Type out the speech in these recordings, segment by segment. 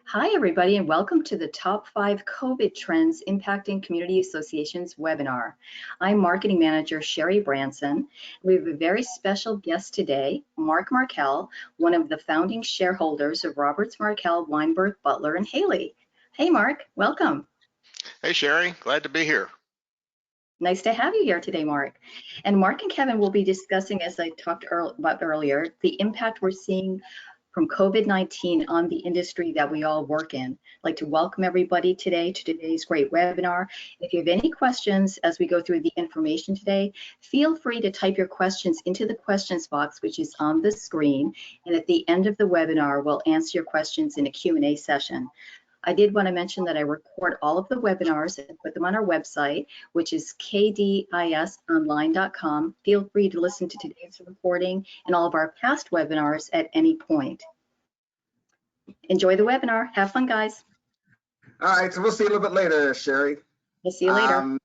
Hi, everybody, and welcome to the Top 5 COVID Trends Impacting Community Associations webinar. I'm Marketing Manager Sherry Branson. We have a very special guest today, Mark Markel, one of the founding shareholders of Roberts Markel, Weinberg, Butler, and Haley. Hey, Mark, welcome. Hey, Sherry, glad to be here. Nice to have you here today, Mark. And Mark and Kevin will be discussing, as I talked about earlier, the impact we're seeing from COVID-19 on the industry that we all work in. I'd like to welcome everybody today to today's great webinar. If you have any questions as we go through the information today, feel free to type your questions into the questions box, which is on the screen. And at the end of the webinar, we'll answer your questions in a Q&A session. I did want to mention that I record all of the webinars and put them on our website, which is kdisonline.com. Feel free to listen to today's recording and all of our past webinars at any point. Enjoy the webinar. Have fun, guys. All right, so we'll see you a little bit later, Sherry. We'll see you later.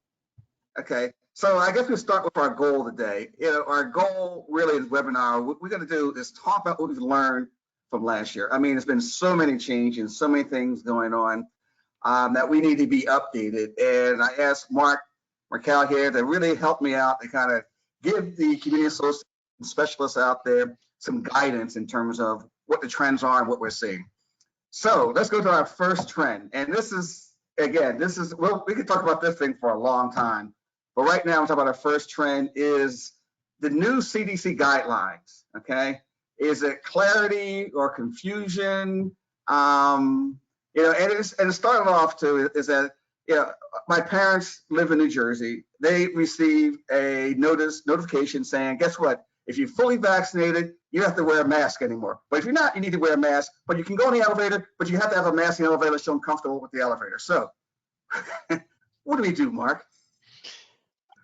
Okay, so I guess we'll start with our goal today. Our goal really in the webinar, what we're going to do is talk about what we've learned from last year. I mean, there's been so many changes, so many things going on that we need to be updated. And I asked Mark Markel here to really help me out to kind of give the community association specialists out there some guidance in terms of what the trends are and what we're seeing. So let's go to our first trend. And this is, again, well, we could talk about this thing for a long time, but right now we're talking about our first trend is the new CDC guidelines, okay? Is it clarity or confusion? And it started off to is that, my parents live in New Jersey. They received a notification saying, guess what? If you're fully vaccinated, you don't have to wear a mask anymore. But if you're not, you need to wear a mask. But you can go in the elevator, but you have to have a mask in the elevator to show them comfortable with the elevator. So what do we do, Mark?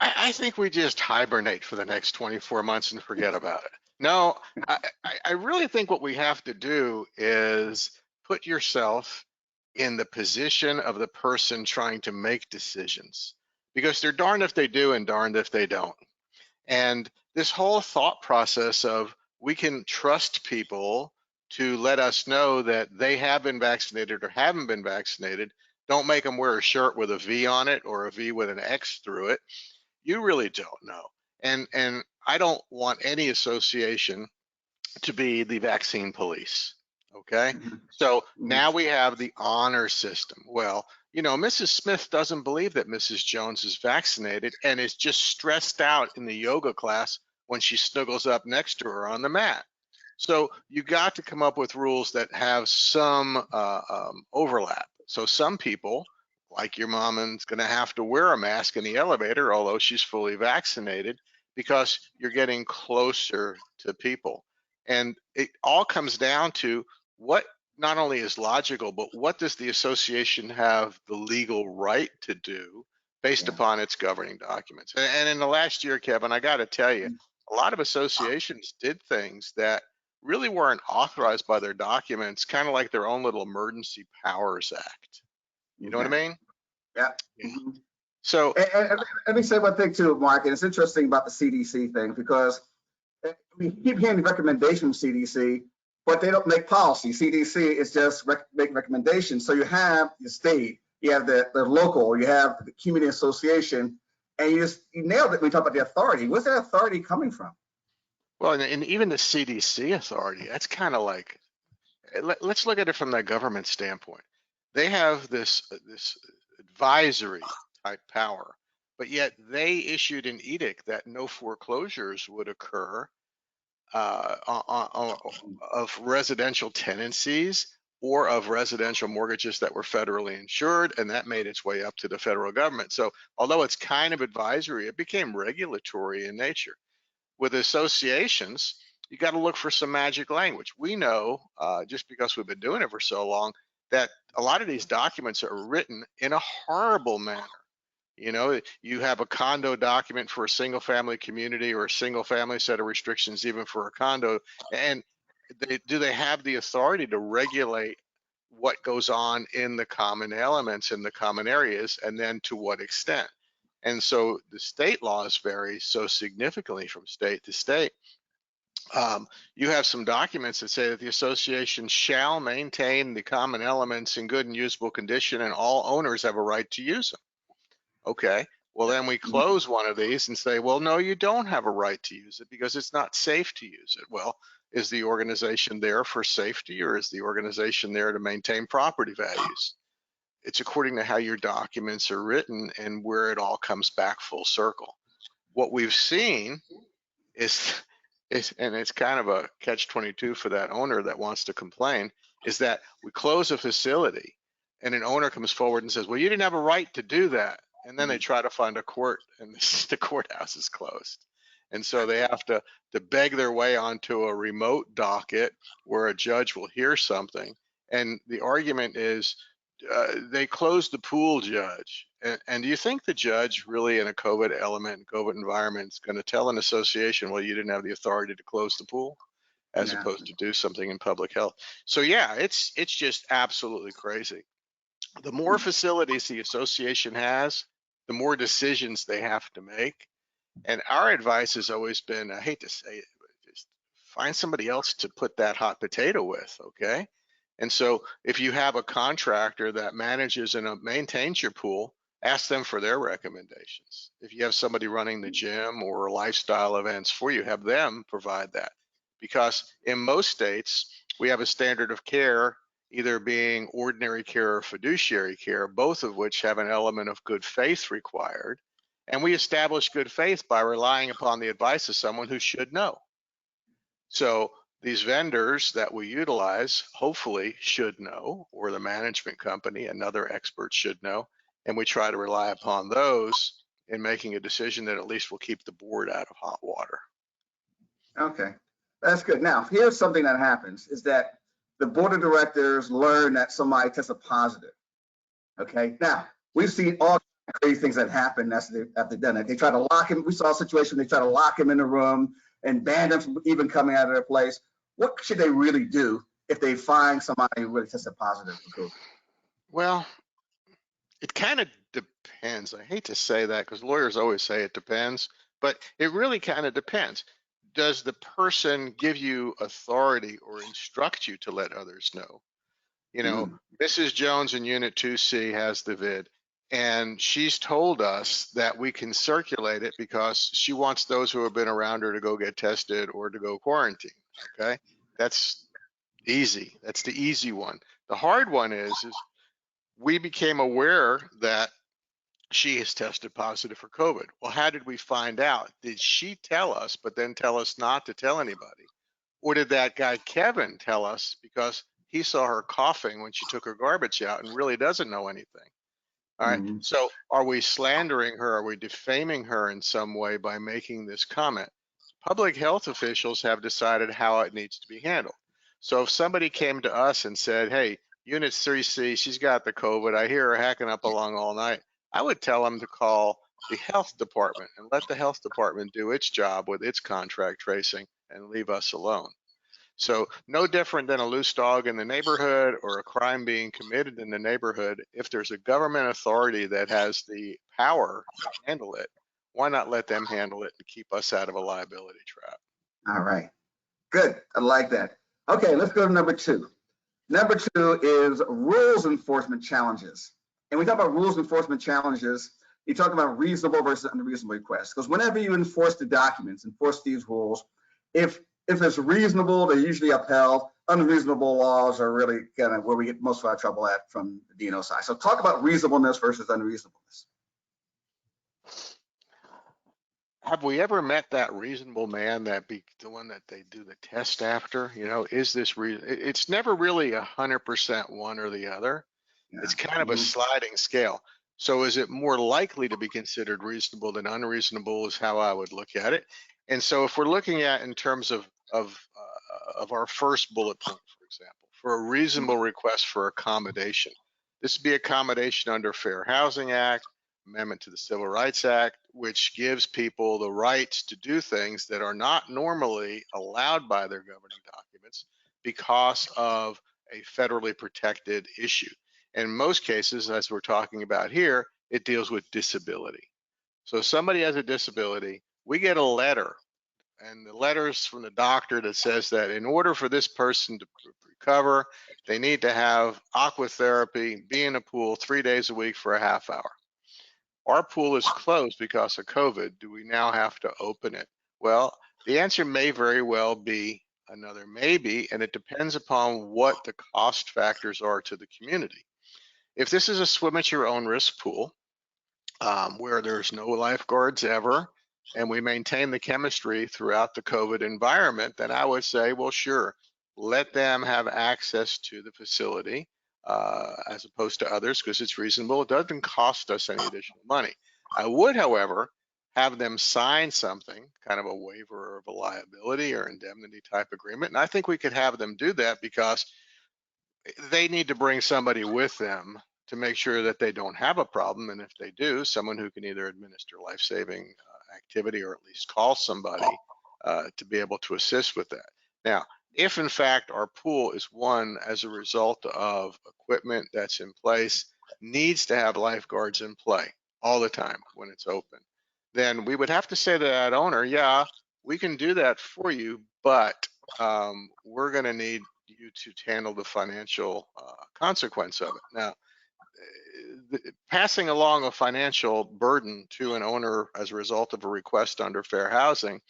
I think we just hibernate for the next 24 months and forget about it. No, I really think what we have to do is put yourself in the position of the person trying to make decisions, because they're darned if they do and darned if they don't. And this whole thought process of we can trust people to let us know that they have been vaccinated or haven't been vaccinated, don't make them wear a shirt with a V on it or a V with an X through it. You really don't know. And I don't want any association to be the vaccine police, okay? So now we have the honor system. Well, Mrs. Smith doesn't believe that Mrs. Jones is vaccinated and is just stressed out in the yoga class when she snuggles up next to her on the mat. So you got to come up with rules that have some overlap. So some people, like your mom, is going to have to wear a mask in the elevator, although she's fully vaccinated, because you're getting closer to people. And it all comes down to what not only is logical, but what does the association have the legal right to do based upon its governing documents. And in the last year, Kevin, I got to tell you, a lot of associations did things that really weren't authorized by their documents, kind of like their own little Emergency Powers Act. You know what I mean? Yeah. So and let me say one thing too, Mark, and it's interesting about the CDC thing, because we keep hearing the recommendation from CDC, but they don't make policy. CDC is just make recommendations. So you have the state, you have the local, you have the community association, and you nailed it when we talk about the authority. Where's that authority coming from? Well, and even the CDC authority, that's kind of like, let's look at it from the government standpoint. They have this advisory type power, but yet they issued an edict that no foreclosures would occur of residential tenancies or of residential mortgages that were federally insured, and that made its way up to the federal government. So although it's kind of advisory, it became regulatory in nature. With associations, you got to look for some magic language. We know, just because we've been doing it for so long, that a lot of these documents are written in a horrible manner. You have a condo document for a single family community or a single family set of restrictions even for a condo, and do they have the authority to regulate what goes on in the common elements in the common areas, and then to what extent? And so the state laws vary so significantly from state to state You have some documents that say that the association shall maintain the common elements in good and usable condition, and all owners have a right to use them. Okay, well then we close one of these and say, well, no, you don't have a right to use it because it's not safe to use it. Well, is the organization there for safety, or is the organization there to maintain property values? It's according to how your documents are written and where it all comes back full circle. What we've seen is and it's kind of a catch-22 for that owner that wants to complain, is that we close a facility and an owner comes forward and says, well, you didn't have a right to do that. And then they try to find a court and the courthouse is closed. And so they have to beg their way onto a remote docket where a judge will hear something. And the argument is, they closed the pool, judge. And do you think the judge really in a COVID element, COVID environment is going to tell an association, well, you didn't have the authority to close the pool, as opposed to do something in public health? So yeah, it's just absolutely crazy. The more facilities the association has, the more decisions they have to make. And our advice has always been, I hate to say it, but just find somebody else to put that hot potato with, okay? And so if you have a contractor that manages and maintains your pool, ask them for their recommendations. If you have somebody running the gym or lifestyle events for you, have them provide that. Because in most states, we have a standard of care, either being ordinary care or fiduciary care, both of which have an element of good faith required. And we establish good faith by relying upon the advice of someone who should know. So these vendors that we utilize hopefully should know, or the management company, another expert should know, and we try to rely upon those in making a decision that at least will keep the board out of hot water. Okay, that's good. Now, here's something that happens is that the board of directors learn that somebody tested positive. Okay, now we've seen all crazy things that happen after they've done it. They try to lock him. We saw a situation, they try to lock him in the room and ban them from even coming out of their place. What should they really do if they find somebody who really tested positive for COVID? Well, it kind of depends. I hate to say that because lawyers always say it depends, but it really kind of depends. Does the person give you authority or instruct you to let others know? You know, Mrs. Jones in Unit 2C has the vid, and she's told us that we can circulate it because she wants those who have been around her to go get tested or to go quarantine. Okay, that's easy. That's the easy one. The hard one is we became aware that she has tested positive for COVID. Well, how did we find out? Did she tell us, but then tell us not to tell anybody? Or did that guy Kevin tell us because he saw her coughing when she took her garbage out and really doesn't know anything? All right. So are we slandering her? Are we defaming her in some way by making this comment? Public health officials have decided how it needs to be handled. So if somebody came to us and said, hey, Unit 3C, she's got the COVID, I hear her hacking up along all night, I would tell them to call the health department and let the health department do its job with its contract tracing and leave us alone. So no different than a loose dog in the neighborhood or a crime being committed in the neighborhood. If there's a government authority that has the power to handle it, why not let them handle it and keep us out of a liability trap? All right, good. I like that. Okay, let's go to number two. Number two is rules enforcement challenges. And we talk about rules enforcement challenges, you talk about reasonable versus unreasonable requests. Because whenever you enforce the documents, enforce these rules, if it's reasonable, they're usually upheld. Unreasonable laws are really kind of where we get most of our trouble at from the DNO side. So talk about reasonableness versus unreasonableness. Have we ever met that reasonable man that be the one that they do the test after? You know, is this it's never really 100% one or the other. Yeah. It's kind of a sliding scale. So is it more likely to be considered reasonable than unreasonable is how I would look at it. And so if we're looking at in terms of our first bullet point, for example, for a reasonable request for accommodation, this would be accommodation under Fair Housing Act, Amendment to the Civil Rights Act, which gives people the rights to do things that are not normally allowed by their governing documents because of a federally protected issue. In most cases, as we're talking about here, it deals with disability. So somebody has a disability, we get a letter and the letters from the doctor that says that in order for this person to recover, they need to have aqua therapy, be in a pool 3 days a week for a half hour. Our pool is closed because of COVID. Do we now have to open it? Well, the answer may very well be another maybe, and it depends upon what the cost factors are to the community. If this is a swim at your own risk pool, where there's no lifeguards ever, and we maintain the chemistry throughout the COVID environment, then I would say, well, sure, let them have access to the facility as opposed to others because it's reasonable. It doesn't cost us any additional money. I would, however, have them sign something, kind of a waiver of a liability or indemnity type agreement. And I think we could have them do that because they need to bring somebody with them to make sure that they don't have a problem. And if they do, someone who can either administer life-saving activity or at least call somebody to be able to assist with that. Now, if in fact our pool is one as a result of equipment that's in place, needs to have lifeguards in play all the time when it's open, then we would have to say to that owner, yeah, we can do that for you, but we're going to need you to handle the financial consequence of it. Now, passing along a financial burden to an owner as a result of a request under fair housing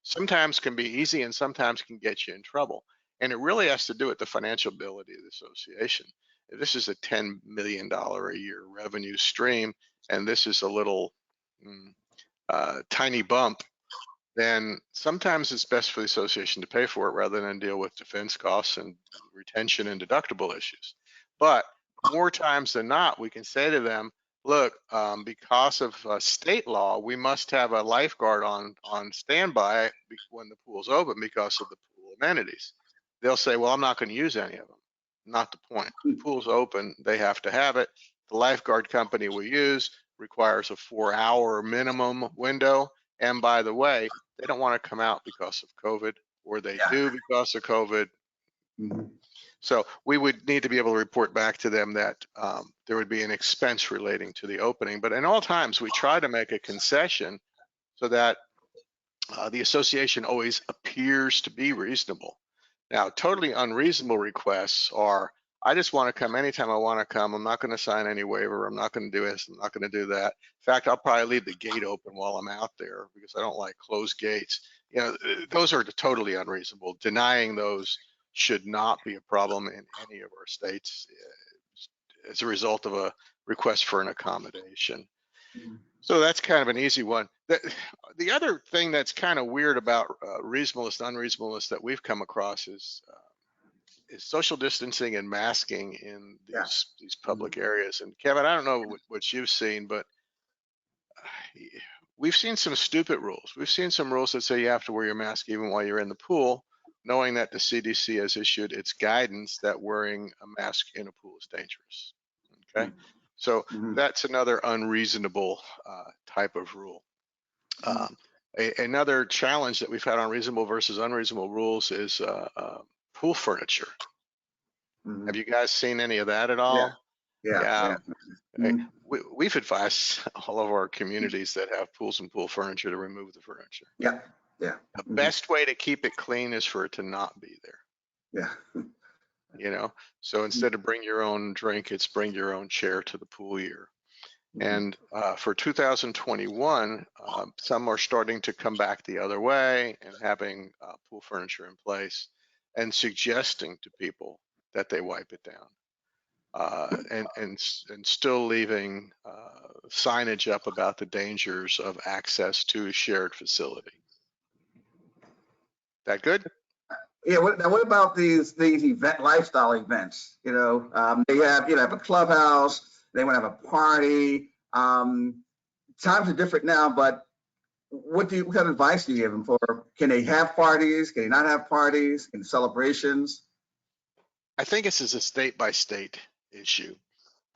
sometimes can be easy and sometimes can get you in trouble. And it really has to do with the financial ability of the association. If this is a $10 million a year revenue stream, and this is a little tiny bump, then sometimes it's best for the association to pay for it rather than deal with defense costs and retention and deductible issues. But more times than not, we can say to them, look, because of state law, we must have a lifeguard on standby when the pool's open because of the pool amenities. They'll say, well, I'm not going to use any of them. Not the point. The pool's open, they have to have it. The lifeguard company we use requires a 4-hour minimum window. And by the way, they don't want to come out because of COVID, or they do because of COVID. So we would need to be able to report back to them that there would be an expense relating to the opening. But in all times, we try to make a concession so that the association always appears to be reasonable. Now, totally unreasonable requests are, I just want to come anytime I want to come. I'm not going to sign any waiver. I'm not going to do this. I'm not going to do that. In fact, I'll probably leave the gate open while I'm out there because I don't like closed gates. You know, those are totally unreasonable. Denying those should not be a problem in any of our states as a result of a request for an accommodation. So that's kind of an easy one. The other thing that's kind of weird about reasonableness and unreasonableness that we've come across is social distancing and masking in these public areas. And Kevin, I don't know what you've seen, but we've seen some stupid rules. We've seen some rules that say you have to wear your mask even while you're in the pool, knowing that the CDC has issued its guidance that wearing a mask in a pool is dangerous. Okay, so that's another unreasonable type of rule. Another challenge that we've had on reasonable versus unreasonable rules is pool furniture. Have you guys seen any of that at all? Yeah. We've advised all of our communities that have pools and pool furniture to remove the furniture. The best way to keep it clean is for it to not be there. You know, so instead of bring your own drink, it's bring your own chair to the pool year. And for 2021, some are starting to come back the other way and having pool furniture in place and suggesting to people that they wipe it down, and still leaving signage up about the dangers of access to a shared facility. That good? Yeah. What about these lifestyle events? You know, they have a clubhouse. They want to have a party. Times are different now, but what kind of advice do you give them for? Can they have parties? Can they not have parties? Can celebrations? I think this is a state by state issue.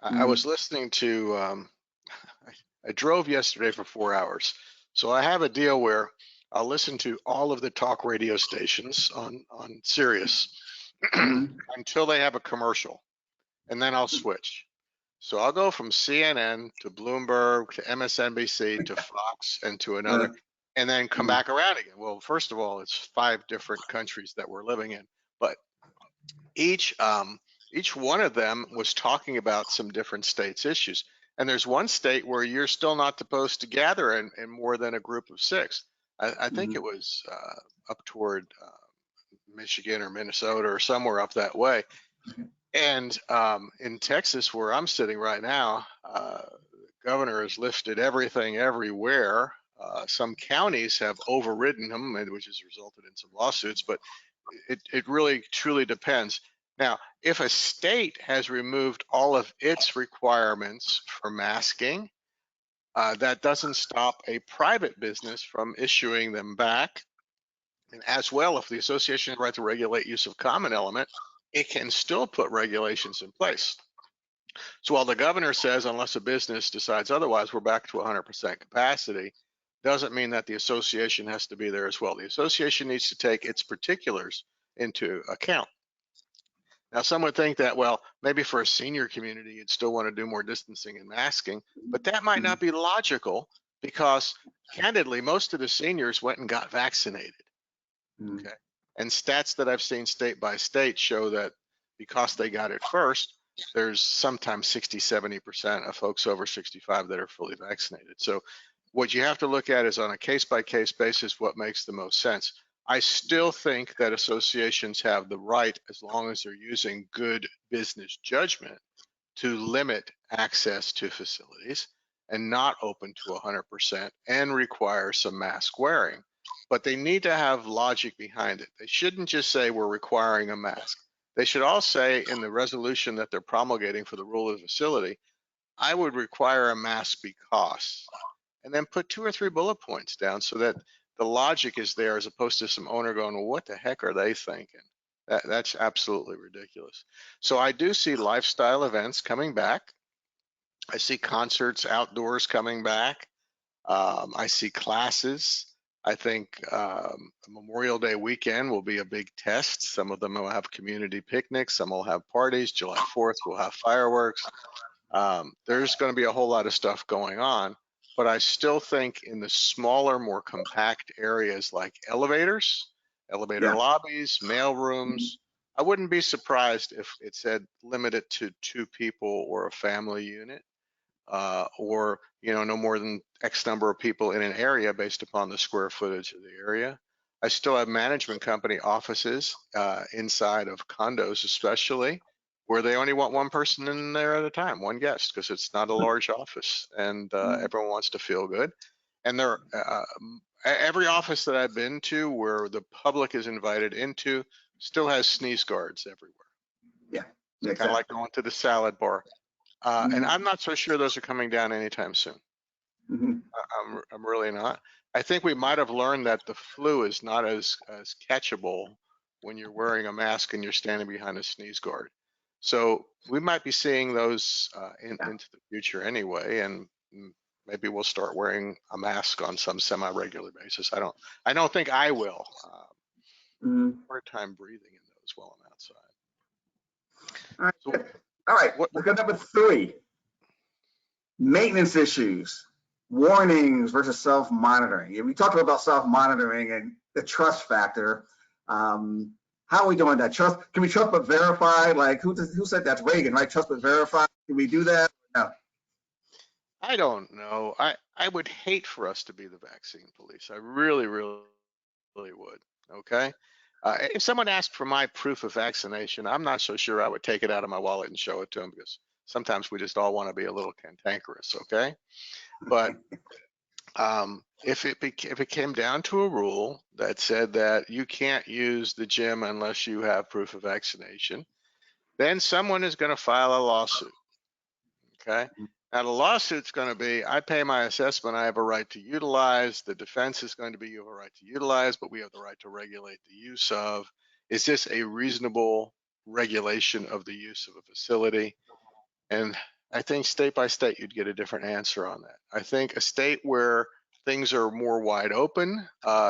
I was listening to, I drove yesterday for 4 hours. So I have a deal where I'll listen to all of the talk radio stations on Sirius until they have a commercial, and then I'll switch. So I'll go from CNN to Bloomberg to MSNBC to Fox and to another. and then come back around again. Well, first of all, it's 5 different countries that we're living in, but each one of them was talking about some different states' issues. And there's one state where you're still not supposed to gather in more than a group of 6. I think it was up toward Michigan or Minnesota or somewhere up that way. And in Texas, where I'm sitting right now, the governor has lifted everything everywhere. Some counties have overridden him, which has resulted in some lawsuits, but it really truly depends. Now, if a state has removed all of its requirements for masking, that doesn't stop a private business from issuing them back. And as well, if the association has the right to regulate use of common element, it can still put regulations in place. So while the governor says, unless a business decides otherwise, we're back to 100% capacity, doesn't mean that the association has to be there as well. The association needs to take its particulars into account. Now, some would think that, well, maybe for a senior community, you'd still want to do more distancing and masking, but that might not be logical because, candidly, most of the seniors went and got vaccinated. Okay. And stats that I've seen state by state show that because they got it first, there's sometimes 60–70% of folks over 65 that are fully vaccinated. So what you have to look at is on a case-by-case basis what makes the most sense. I still think that associations have the right, as long as they're using good business judgment, to limit access to facilities and not open to 100% and require some mask wearing. But they need to have logic behind it. They shouldn't just say we're requiring a mask. They should all say in the resolution that they're promulgating for the rule of the facility, I would require a mask because, and then put 2 or 3 bullet points down so that the logic is there, as opposed to some owner going, well, what the heck are they thinking? That's absolutely ridiculous. So I do see lifestyle events coming back. I see concerts outdoors coming back. I see classes. I think Memorial Day weekend will be a big test. Some of them will have community picnics. Some will have parties. July 4th will have fireworks. There's going to be a whole lot of stuff going on. But I still think in the smaller, more compact areas like elevators, elevator lobbies, mail rooms, I wouldn't be surprised if it said limit it to 2 people or a family unit. Or no more than X number of people in an area based upon the square footage of the area. I still have management company offices inside of condos, especially where they only want 1 person in there at a time, 1 guest, because it's not a large office, and everyone wants to feel good. And every office that I've been to where the public is invited into still has sneeze guards everywhere. Yeah, exactly. Kind of like going to the salad bar. And I'm not so sure those are coming down anytime soon. I'm really not. I think we might have learned that the flu is not as catchable when you're wearing a mask and you're standing behind a sneeze guard. So we might be seeing those into the future anyway, and maybe we'll start wearing a mask on some semi-regular basis. I don't think I will. Hard time breathing in those while I'm outside. All right. So, all right, let's go to number 3. Maintenance issues, warnings versus self-monitoring. We talked about self-monitoring and the trust factor. How are we doing that? Trust? Can we trust but verify? Like who said that's Reagan, right? Trust but verify. Can we do that? No. I don't know. I would hate for us to be the vaccine police. I really, really, really would. Okay. If someone asked for my proof of vaccination, I'm not so sure I would take it out of my wallet and show it to them, because sometimes we just all want to be a little cantankerous. Okay. But if it came down to a rule that said that you can't use the gym unless you have proof of vaccination, then someone is going to file a lawsuit. Okay. Now the lawsuit's going to be, I pay my assessment, I have a right to utilize. The defense is going to be, you have a right to utilize, but we have the right to regulate the use of. Is this a reasonable regulation of the use of a facility? And I think state by state, you'd get a different answer on that. I think a state where things are more wide open,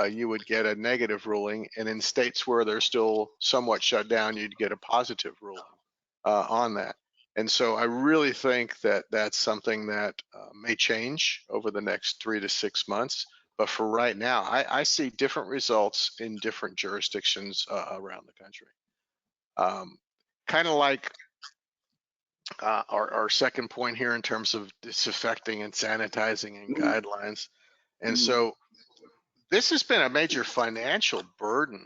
you would get a negative ruling. And in states where they're still somewhat shut down, you'd get a positive ruling on that. And so I really think that that's something that may change over the next 3 to 6 months. But for right now, I see different results in different jurisdictions around the country. Kind of like our second point here in terms of disinfecting and sanitizing and guidelines. And so this has been a major financial burden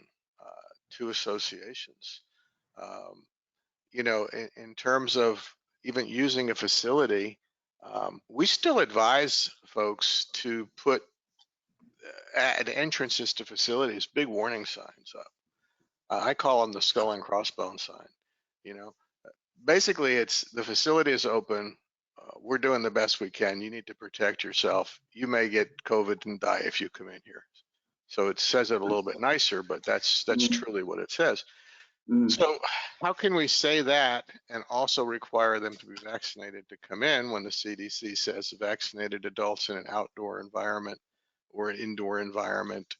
to associations. In terms of even using a facility, we still advise folks to put at entrances to facilities big warning signs up. I call them the skull and crossbone sign. Basically, it's the facility is open. We're doing the best we can. You need to protect yourself. You may get COVID and die if you come in here. So it says it a little bit nicer, but that's truly what it says. So how can we say that and also require them to be vaccinated to come in when the CDC says vaccinated adults in an outdoor environment or an indoor environment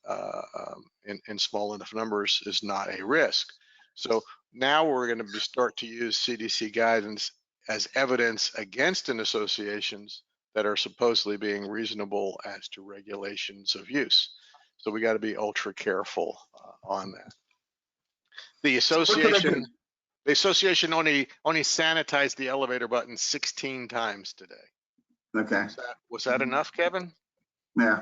in small enough numbers is not a risk? So now we're going to start to use CDC guidance as evidence against an associations that are supposedly being reasonable as to regulations of use. So we got to be ultra careful on that. The association only sanitized the elevator button 16 times today. Okay. Was that enough, Kevin? Yeah.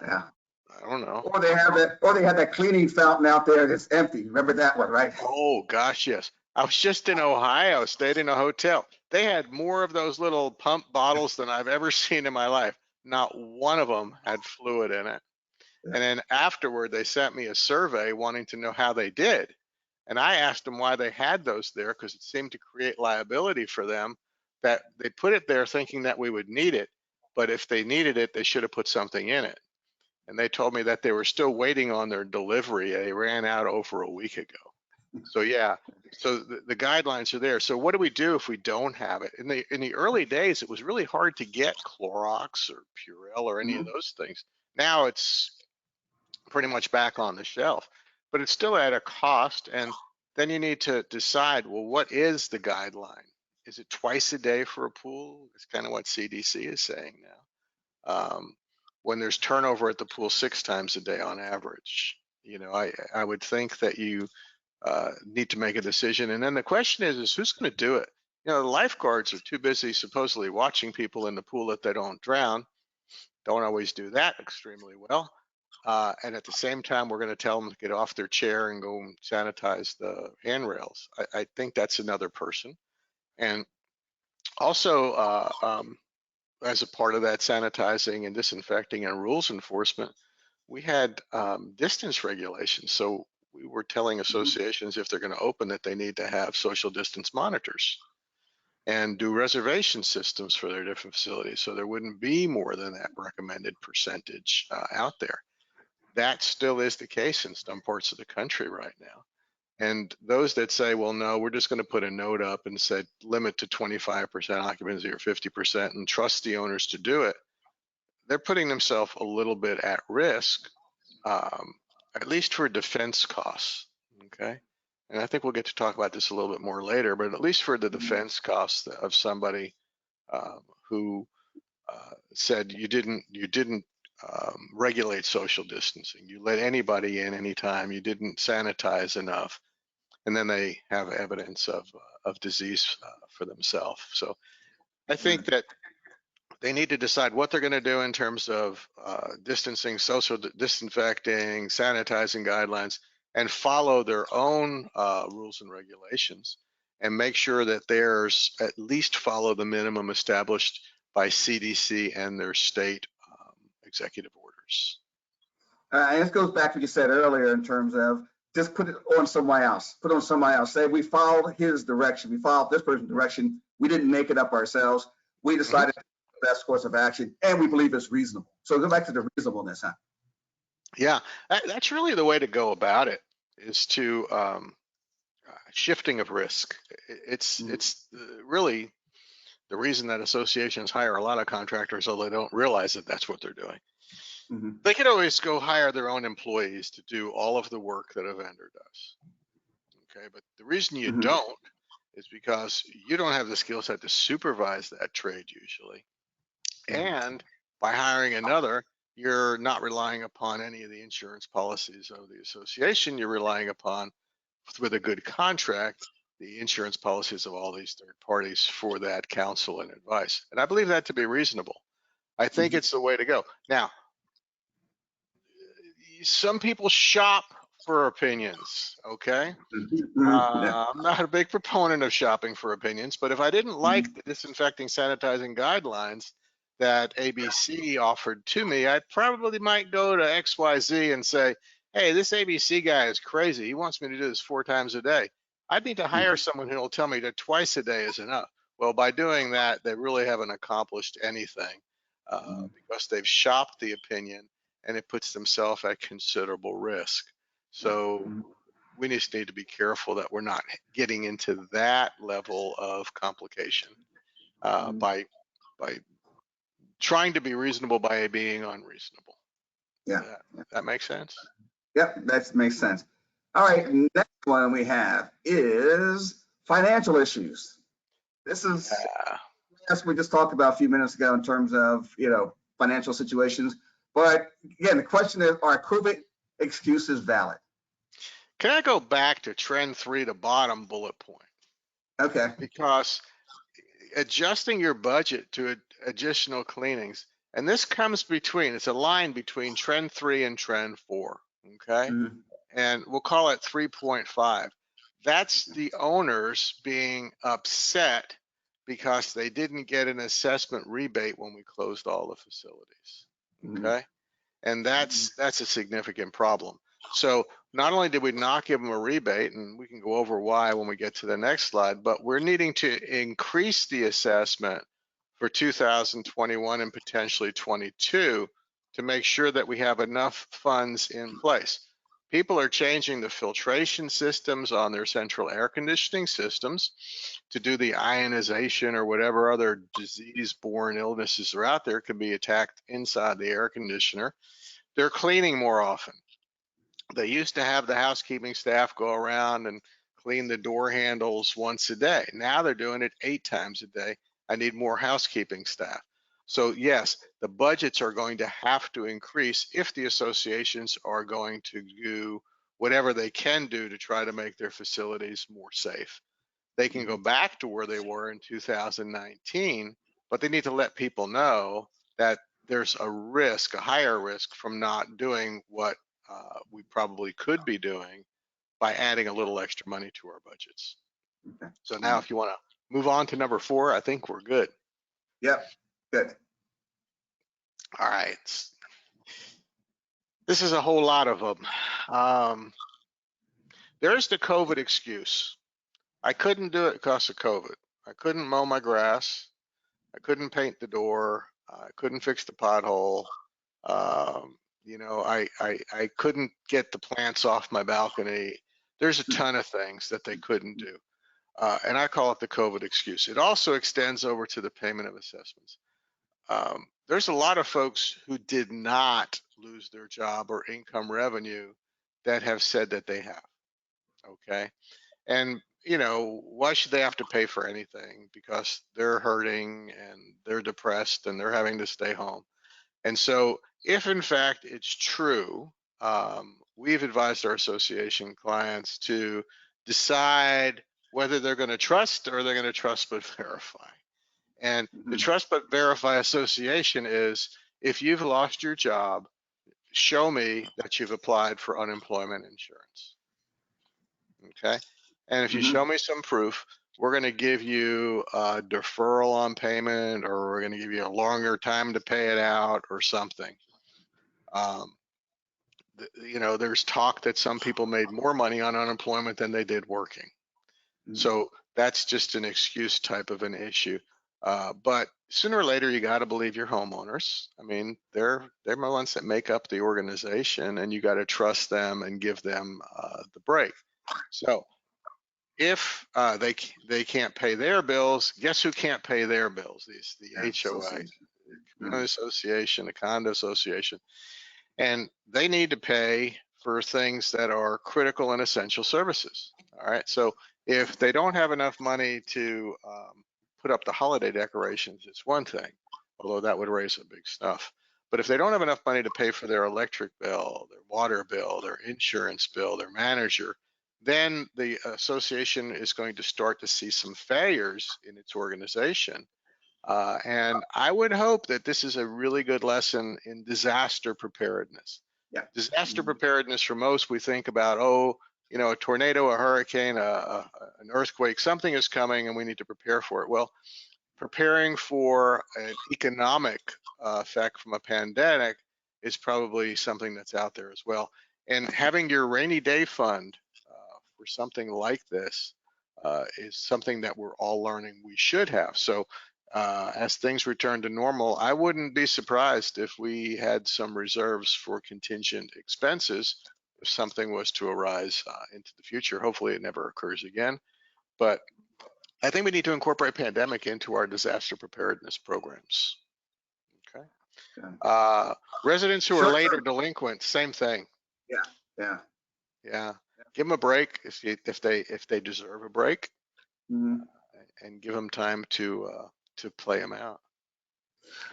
Yeah. I don't know. Or they have that cleaning fountain out there that's empty. Remember that one, right? Oh gosh, yes. I was just in Ohio, stayed in a hotel. They had more of those little pump bottles than I've ever seen in my life. Not one of them had fluid in it. And then afterward, they sent me a survey wanting to know how they did. And I asked them why they had those there, because it seemed to create liability for them, that they put it there thinking that we would need it. But if they needed it, they should have put something in it. And they told me that they were still waiting on their delivery. They ran out over a week ago. So yeah, so the guidelines are there. So what do we do if we don't have it? In the early days, it was really hard to get Clorox or Purell or any of those things. Now it's pretty much back on the shelf, but it's still at a cost. And then you need to decide, well, what is the guideline? Is it twice a day for a pool? It's kind of what CDC is saying now. When there's turnover at the pool 6 times a day on average, I would think that you need to make a decision. And then the question is who's going to do it? The lifeguards are too busy supposedly watching people in the pool that they don't drown. Don't always do that extremely well. And at the same time, we're going to tell them to get off their chair and go and sanitize the handrails. I think that's another person. And also, as a part of that sanitizing and disinfecting and rules enforcement, we had distance regulations. So we were telling associations if they're going to open that they need to have social distance monitors and do reservation systems for their different facilities. So there wouldn't be more than that recommended percentage out there. That still is the case in some parts of the country right now. And those that say, well, no, we're just going to put a note up and say limit to 25% occupancy or 50% and trust the owners to do it, they're putting themselves a little bit at risk, at least for defense costs, okay? And I think we'll get to talk about this a little bit more later, but at least for the defense costs of somebody who said you didn't regulate social distancing. You let anybody in anytime. You didn't sanitize enough, and then they have evidence of disease for themselves. So I think that they need to decide what they're going to do in terms of distancing, social disinfecting, sanitizing guidelines, and follow their own rules and regulations, and make sure that theirs at least follow the minimum established by CDC and their state executive orders. And this goes back to what you said earlier in terms of just put it on somebody else. Put it on somebody else. Say we followed his direction. We followed this person's direction. We didn't make it up ourselves. We decided the best course of action, and we believe it's reasonable. So go back to the reasonableness, huh? Yeah, that's really the way to go about it, is to shifting of risk. It's really the reason that associations hire a lot of contractors, although they don't realize that that's what they're doing. They could always go hire their own employees to do all of the work that a vendor does. Okay, but the reason you don't is because you don't have the skill set to supervise that trade usually. And by hiring another, you're not relying upon any of the insurance policies of the association. You're relying upon, with a good contract, the insurance policies of all these third parties for that counsel and advice. And I believe that to be reasonable. I think it's the way to go. Now, some people shop for opinions, okay? Yeah. I'm not a big proponent of shopping for opinions, but if I didn't like the disinfecting sanitizing guidelines that ABC offered to me, I probably might go to XYZ and say, hey, this ABC guy is crazy. He wants me to do this 4 times a day. I'd need to hire someone who will tell me that twice a day is enough. Well, by doing that, they really haven't accomplished anything because they've shopped the opinion and it puts themselves at considerable risk. So we just need to be careful that we're not getting into that level of complication by trying to be reasonable by being unreasonable. Yeah. That makes sense? Yep, that makes sense. All right, next one we have is financial issues. This is, as we just talked about a few minutes ago in terms of, financial situations. But again, the question is, are COVID excuses valid? Can I go back to trend 3, the bottom bullet point? Okay. Because adjusting your budget to additional cleanings, and this comes between, it's a line between trend 3 and trend 4, okay? And we'll call it 3.5. That's the owners being upset because they didn't get an assessment rebate when we closed all the facilities, okay? And that's a significant problem. So not only did we not give them a rebate, and we can go over why when we get to the next slide, but we're needing to increase the assessment for 2021 and potentially 22 to make sure that we have enough funds in place. People are changing the filtration systems on their central air conditioning systems to do the ionization or whatever other disease-borne illnesses are out there can be attacked inside the air conditioner. They're cleaning more often. They used to have the housekeeping staff go around and clean the door handles once a day. Now they're doing it 8 times a day. I need more housekeeping staff. So yes, the budgets are going to have to increase if the associations are going to do whatever they can do to try to make their facilities more safe. They can go back to where they were in 2019, but they need to let people know that there's a risk, a higher risk from not doing what we probably could be doing by adding a little extra money to our budgets. So now if you want to move on to number 4, I think we're good. Yep, good. All right. This is a whole lot of them. There's the COVID excuse. I couldn't do it because of COVID. I couldn't mow my grass. I couldn't paint the door. I couldn't fix the pothole. I couldn't get the plants off my balcony. There's a ton of things that they couldn't do. And I call it the COVID excuse. It also extends over to the payment of assessments. There's a lot of folks who did not lose their job or income revenue that have said that they have, okay? And, why should they have to pay for anything? Because they're hurting and they're depressed and they're having to stay home. And so if in fact it's true, we've advised our association clients to decide whether they're going to trust or they're going to trust but verify. And the trust but verify association is, if you've lost your job, show me that you've applied for unemployment insurance. Okay. And if you show me some proof, we're going to give you a deferral on payment, or we're going to give you a longer time to pay it out or something. There's talk that some people made more money on unemployment than they did working. So that's just an excuse type of an issue. But sooner or later, you got to believe your homeowners. I mean, they're the ones that make up the organization, and you got to trust them and give them the break. So if they can't pay their bills, guess who can't pay their bills? The HOA, the community association, the condo association, and they need to pay for things that are critical and essential services. All right, so if they don't have enough money to put up the holiday decorations, it's one thing, although that would raise a big stuff. But if they don't have enough money to pay for their electric bill, their water bill, their insurance bill, their manager, then the association is going to start to see some failures in its organization. And I would hope that this is a really good lesson in disaster preparedness. Yeah. Disaster preparedness for most, we think about, oh, you know, a tornado, a hurricane, an earthquake, something is coming and we need to prepare for it. Well, preparing for an economic effect from a pandemic is probably something that's out there as well. And having your rainy day fund for something like this is something that we're all learning we should have. So as things return to normal, I wouldn't be surprised if we had some reserves for contingent expenses if something was to arise into the future. Hopefully it never occurs again. But I think we need to incorporate pandemic into our disaster preparedness programs. Okay. Residents who are late or delinquent, same thing. Yeah. Give them a break if they deserve a break, and give them time to play them out.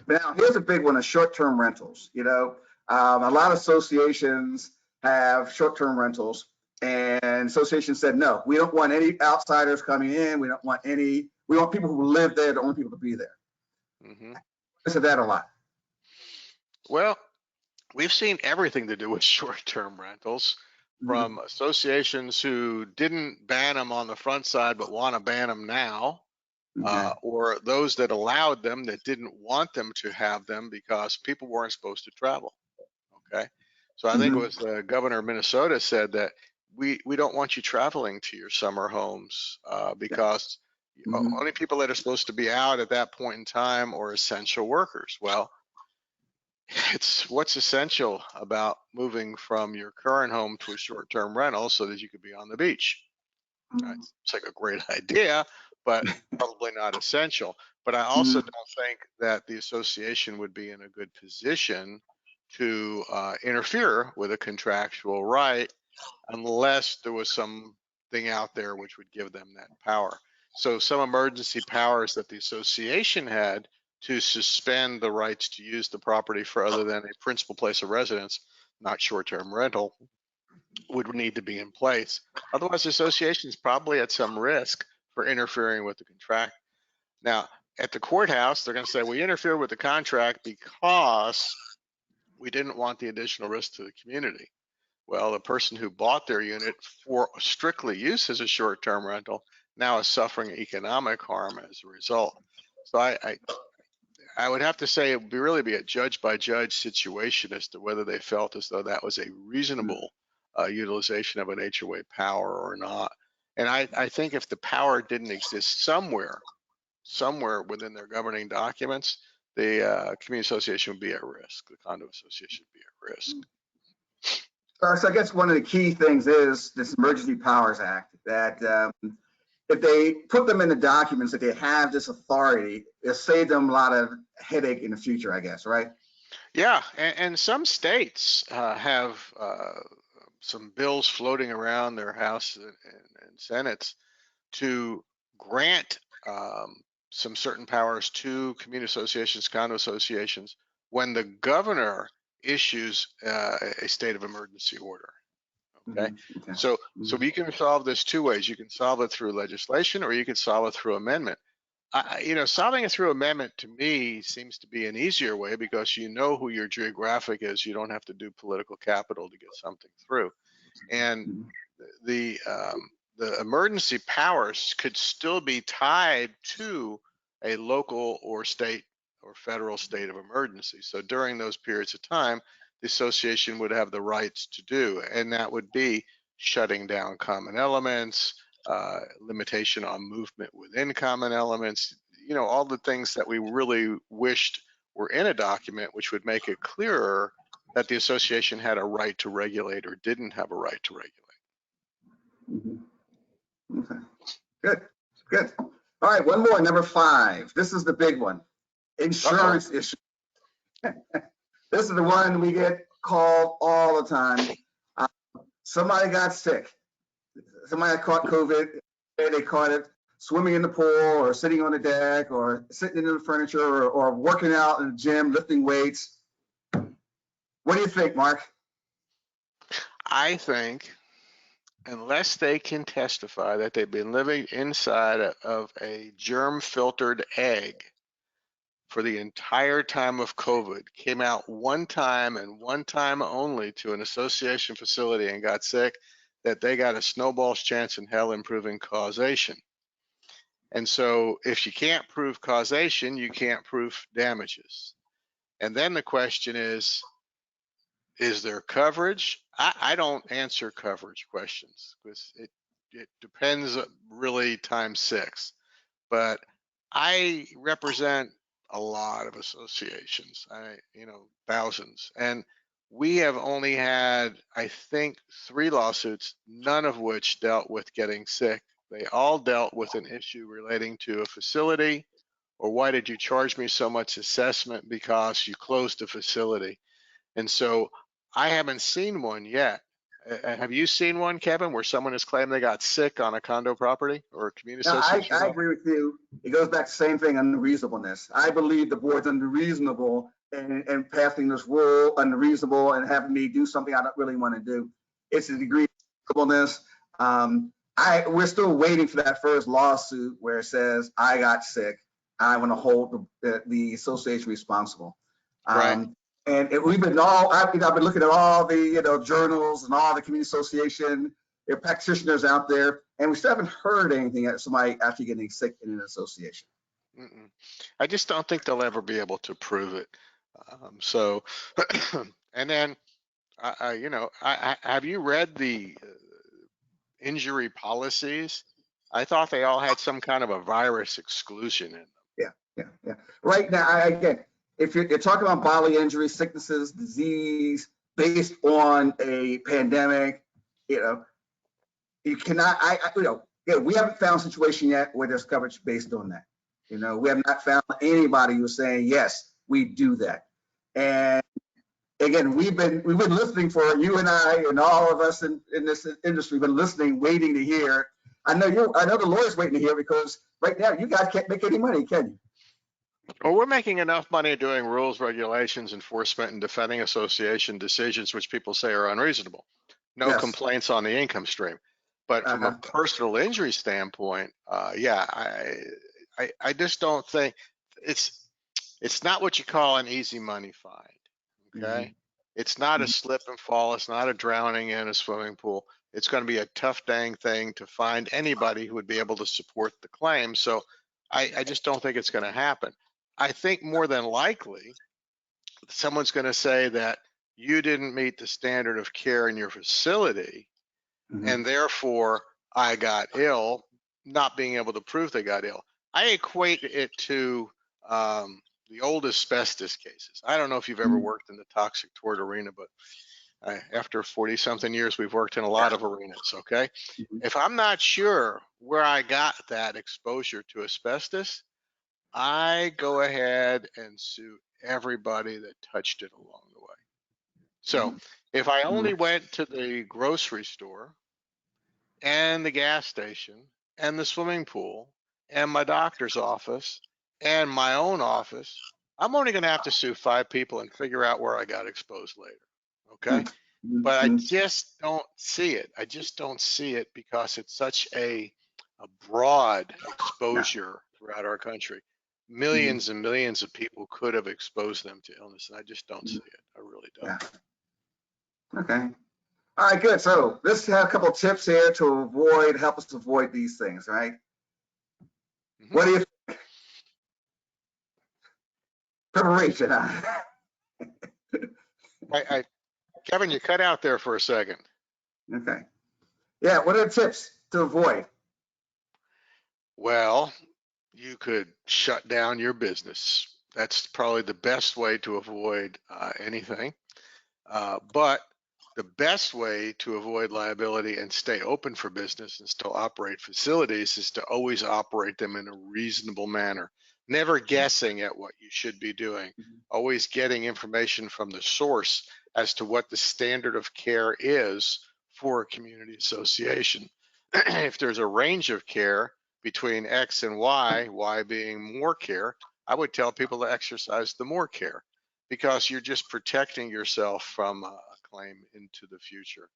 Now, here's a big one: of short-term rentals. You know, a lot of associations have short-term rentals, and associations said, no, we don't want any outsiders coming in. We don't want any. We want people who live there. Don't want people to be there. I said that a lot. Well, we've seen everything to do with short-term rentals, from associations who didn't ban them on the front side but want to ban them now, or those that allowed them that didn't want them to have them because people weren't supposed to travel. Okay, so I think it was the governor of Minnesota said that we don't want you traveling to your summer homes because only people that are supposed to be out at that point in time are essential workers. Well, it's what's essential about moving from your current home to a short-term rental so that you could be on the beach. It's like a great idea, but probably not essential. But I also don't think that the association would be in a good position to interfere with a contractual right unless there was something out there which would give them that power. So some emergency powers that the association had to suspend the rights to use the property for other than a principal place of residence, not short-term rental, would need to be in place. Otherwise, the association is probably at some risk for interfering with the contract. Now, at the courthouse, they're going to say, we interfere with the contract because we didn't want the additional risk to the community. Well, the person who bought their unit for strictly use as a short-term rental now is suffering economic harm as a result. So I would have to say it would really be a judge by judge situation as to whether they felt as though that was a reasonable utilization of an HOA power or not. And I think if the power didn't exist somewhere within their governing documents, the community association would be at risk. The condo association would be at risk. So I guess one of the key things is this Emergency Powers Act, that if they put them in the documents that they have this authority, it'll save them a lot of headache in the future, I guess, right? Yeah, and some states have some bills floating around their House and Senates to grant some certain powers to community associations, condo associations, when the governor issues a state of emergency order. Okay, so you can solve this two ways. You can solve it through legislation, or you can solve it through amendment. Solving it through amendment to me seems to be an easier way because you know who your geographic is. You don't have to do political capital to get something through, and the emergency powers could still be tied to a local or state or federal state of emergency. So during those periods of time, the association would have the rights to do, and that would be shutting down common elements, limitation on movement within common elements, all the things that we really wished were in a document, which would make it clearer that the association had a right to regulate or didn't have a right to regulate. Okay, good. All right, one more, number 5. This is the big one, insurance issue. This is the one we get called all the time. Somebody got sick. Somebody caught COVID. They caught it swimming in the pool or sitting on the deck or sitting in the furniture or working out in the gym, lifting weights. What do you think, Mark? I think unless they can testify that they've been living inside of a germ-filtered egg for the entire time of COVID, came out one time and one time only to an association facility and got sick, that they got a snowball's chance in hell in proving causation. And so if you can't prove causation, you can't prove damages. And then the question is there coverage? I don't answer coverage questions because it depends really times 6. But I represent a lot of associations, thousands. And we have only had, I think, 3 lawsuits, none of which dealt with getting sick. They all dealt with an issue relating to a facility, or why did you charge me so much assessment because you closed the facility? And so I haven't seen one yet. Have you seen one, Kevin, where someone has claimed they got sick on a condo property or a community Now, association? I agree with you. It goes back to the same thing, unreasonableness. I believe the board's unreasonable in passing this rule, unreasonable, and having me do something I don't really want to do. It's a degree of reasonableness. We're still waiting for that first lawsuit where it says I got sick. I want to hold the association responsible. Right. And we've been I've been looking at all the journals and all the community association practitioners out there, and we still haven't heard anything that somebody actually getting sick in an association. I just don't think they'll ever be able to prove it. And then, have you read the injury policies? I thought they all had some kind of a virus exclusion in them. Yeah. Right now, again, if you're talking about bodily injuries, sicknesses, disease based on a pandemic, you cannot. We haven't found a situation yet where there's coverage based on that. We have not found anybody who's saying yes, we do that. And again, we've been listening for you and I and all of us in this industry, been listening, waiting to hear. I know the lawyer's waiting to hear, because right now you guys can't make any money, can you? Well, we're making enough money doing rules, regulations, enforcement, and defending association decisions, which people say are unreasonable. No Yes. complaints on the income stream. But from a personal injury standpoint, I just don't think it's not what you call an easy money find. Okay. It's not a slip and fall. It's not a drowning in a swimming pool. It's going to be a tough dang thing to find anybody who would be able to support the claim. So I just don't think it's going to happen. I think more than likely, someone's going to say that you didn't meet the standard of care in your facility, and therefore I got ill, not being able to prove they got ill. I equate it to the old asbestos cases. I don't know if you've ever worked in the toxic tort arena, but after 40-something years, we've worked in a lot of arenas, okay? If I'm not sure where I got that exposure to asbestos, I go ahead and sue everybody that touched it along the way. So if I only went to the grocery store and the gas station and the swimming pool and my doctor's office and my own office, I'm only going to have to sue 5 people and figure out where I got exposed later. Okay. But I just don't see it. I just don't see it because it's such a broad exposure throughout our country. Millions and millions of people could have exposed them to illness, and I just don't see it. I really don't. Yeah. Okay. All right, good. So let's have a couple of tips here to help us avoid these things, right? What do you think? Preparation. Kevin, you cut out there for a second. Okay. Yeah, what are the tips to avoid? Well, you could shut down your business. That's probably the best way to avoid anything. But the best way to avoid liability and stay open for business and still operate facilities is to always operate them in a reasonable manner. Never guessing at what you should be doing. Always getting information from the source as to what the standard of care is for a community association. If there's a range of care between X and Y being more care, I would tell people to exercise the more care. because you're just protecting yourself from a claim into the future.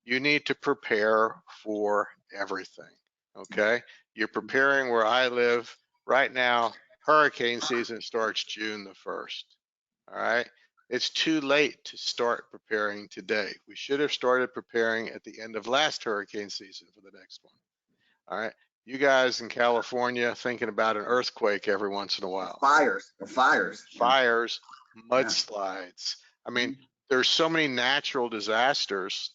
You need to prepare for everything, okay? You're preparing where I live right now. Hurricane season starts June the 1st, all right? It's too late to start preparing today. We should have started preparing at the end of last hurricane season for the next one, all right? You guys in California thinking about an earthquake every once in a while. Fires. Fires, mudslides. I mean, there's so many natural disasters,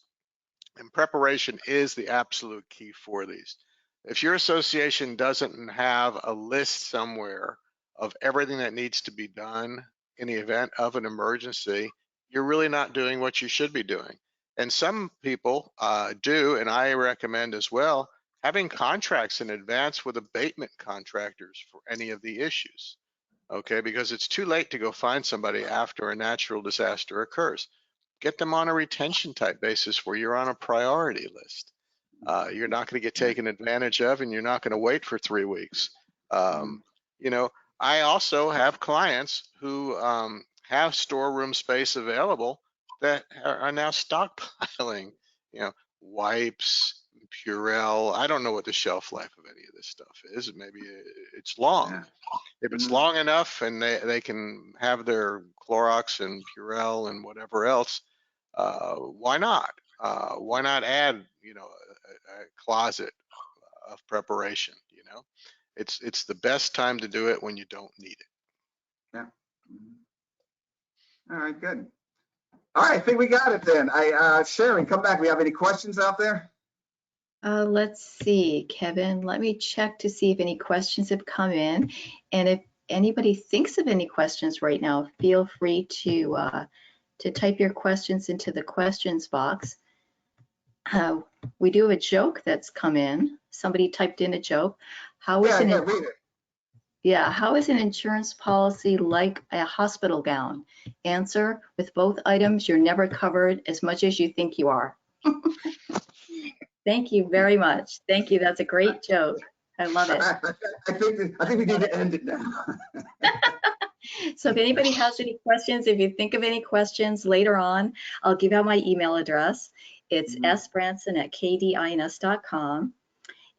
and preparation is the absolute key for these. If your association doesn't have a list somewhere of everything that needs to be done in the event of an emergency, you're really not doing what you should be doing. And some people do, and I recommend as well, having contracts in advance with abatement contractors for any of the issues, okay? Because it's too late to go find somebody after a natural disaster occurs. Get them on a retention type basis where you're on a priority list. You're not going to get taken advantage of, and you're not going to wait for 3 weeks. You know, I also have clients who have storeroom space available that are now stockpiling, you know, wipes, Purell. I don't know what the shelf life of any of this stuff is. Maybe it's long. If it's long enough and they can have their Clorox and Purell and whatever else, why not? Why not add, you know, a closet of preparation? You know, it's the best time to do it when you don't need it. Yeah. All right, good. All right, I think we got it then. Sharon, come back. We have any questions out there? Let's see, Kevin, let me check to see if any questions have come in. And if anybody thinks of any questions right now, feel free to type your questions into the questions box. We do have a joke that's come in. Somebody typed in a joke. How is Read it. Yeah, how is an insurance policy like a hospital gown? Answer, with both items, you're never covered as much as you think you are. Thank you very much. Thank you. That's a great joke. I love it. I think we need to end it now. So if anybody has any questions, if you think of any questions later on, I'll give out my email address. It's sbranson@kdins.com.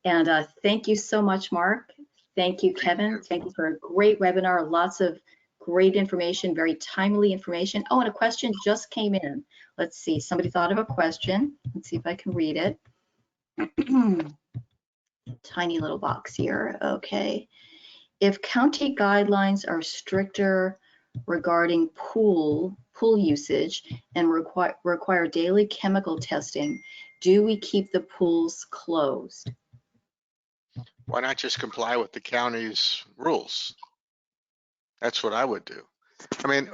And thank you so much, Mark. Thank you, Kevin. Thank you for a great webinar. Lots of great information, very timely information. Oh, and a question just came in. Let's see. Somebody thought of a question. Let's see if I can read it. Tiny little box here. Okay. If county guidelines are stricter regarding pool usage and require daily chemical testing, do we keep the pools closed? Why not just comply with the county's rules? That's what I would do. I mean,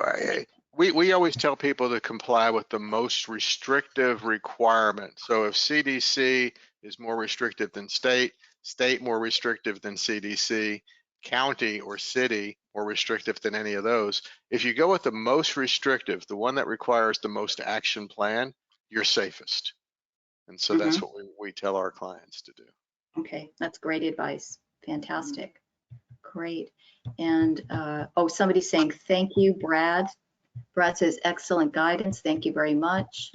we always tell people to comply with the most restrictive requirement. So if CDC is more restrictive than state more restrictive than CDC, county or city more restrictive than any of those, if you go with the most restrictive, the one that requires the most action plan, you're safest. And so that's what we tell our clients to do. Okay, that's great advice. Fantastic. Great. And oh, somebody's saying thank you, Brad. Brad says excellent guidance. Thank you very much.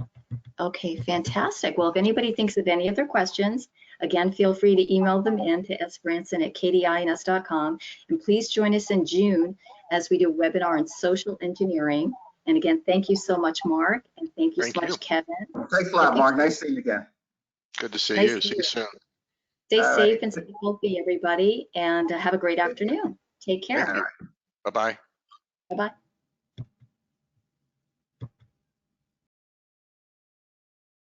Okay, fantastic. Well, if anybody thinks of any other questions, again, feel free to email them in to sbranson@kdins.com. And please join us in June as we do a webinar on social engineering. And again, thank you so much, Mark. And thank you so much, Kevin. Thanks a lot, Mark. Nice seeing you again. Good to see you. See you soon. Stay safe and stay healthy, everybody. And have a great afternoon. Take care. Bye-bye. Bye-bye.